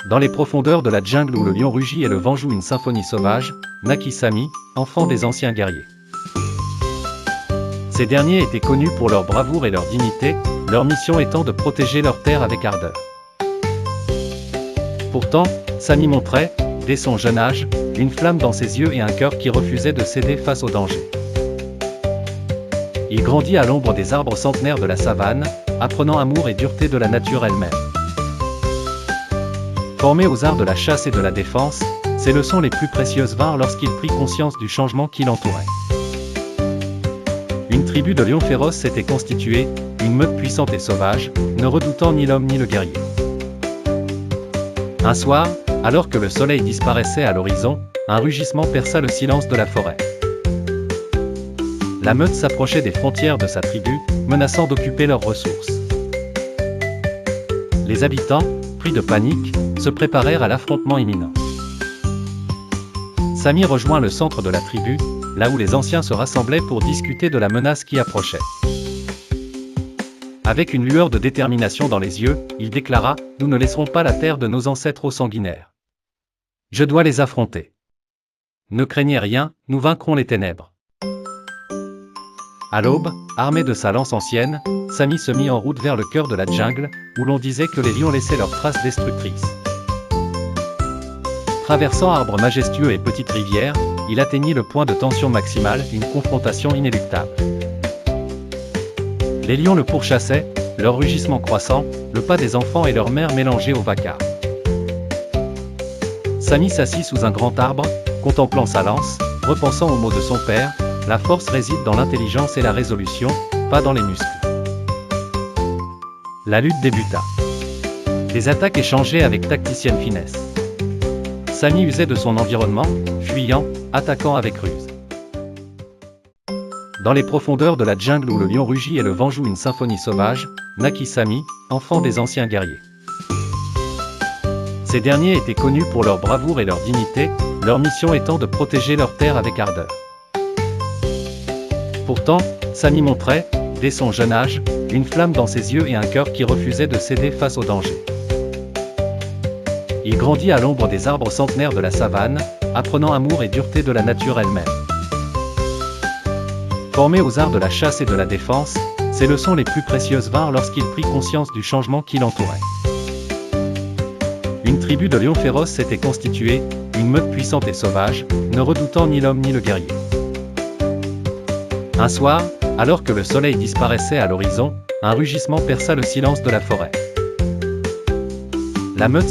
Dans les profondeurs de la jungle où le lion rugit et le vent joue une symphonie sauvage, naquit Sami, enfant des anciens guerriers. Ces derniers étaient connus pour leur bravoure et leur dignité, leur mission étant de protéger leur terre avec ardeur. Pourtant, Sami montrait, dès son jeune âge, une flamme dans ses yeux et un cœur qui refusait de céder face au danger. Il grandit à l'ombre des arbres centenaires de la savane, apprenant amour et dureté de la nature elle-même. Formé aux arts de la chasse et de la défense, ses leçons les plus précieuses vinrent lorsqu'il prit conscience du changement qui l'entourait. Une tribu de lions féroces s'était constituée, une meute puissante et sauvage, ne redoutant ni l'homme ni le guerrier. Un soir, alors que le soleil disparaissait à l'horizon, un rugissement perça le silence de la forêt. La meute s'approchait des frontières de sa tribu, menaçant d'occuper leurs ressources. Les habitants, pris de panique, se préparèrent à l'affrontement imminent. Sami rejoint le centre de la tribu, là où les anciens se rassemblaient pour discuter de la menace qui approchait. Avec une lueur de détermination dans les yeux, il déclara « Nous ne laisserons pas la terre de nos ancêtres aux sanguinaires. Je dois les affronter. Ne craignez rien, nous vaincrons les ténèbres. » À l'aube, armé de sa lance ancienne, Sami se mit en route vers le cœur de la jungle, où l'on disait que les lions laissaient leurs traces destructrices. Traversant arbres majestueux et petites rivières, il atteignit le point de tension maximale, une confrontation inéluctable. Les lions le pourchassaient, leur rugissement croissant, le pas des enfants et leurs mères mélangés au vacarme. Sami s'assit sous un grand arbre, contemplant sa lance, repensant aux mots de son père, la force réside dans l'intelligence et la résolution, pas dans les muscles. La lutte débuta. Les attaques échangées avec tacticienne finesse. Sami usait de son environnement, fuyant, attaquant avec ruse. Dans les profondeurs de la jungle où le lion rugit et le vent joue une symphonie sauvage, naquit Sami, enfant des anciens guerriers. Ces derniers étaient connus pour leur bravoure et leur dignité, leur mission étant de protéger leur terre avec ardeur. Pourtant, Sami montrait, dès son jeune âge, une flamme dans ses yeux et un cœur qui refusait de céder face au danger. Il grandit à l'ombre des arbres centenaires de la savane, apprenant amour et dureté de la nature elle-même. Formé aux arts de la chasse et de la défense, ses leçons les plus précieuses vinrent lorsqu'il prit conscience du changement qui l'entourait. Une tribu de lions féroces s'était constituée, une meute puissante et sauvage, ne redoutant ni l'homme ni le guerrier. Un soir, alors que le soleil disparaissait à l'horizon, un rugissement perça le silence de la forêt. La meute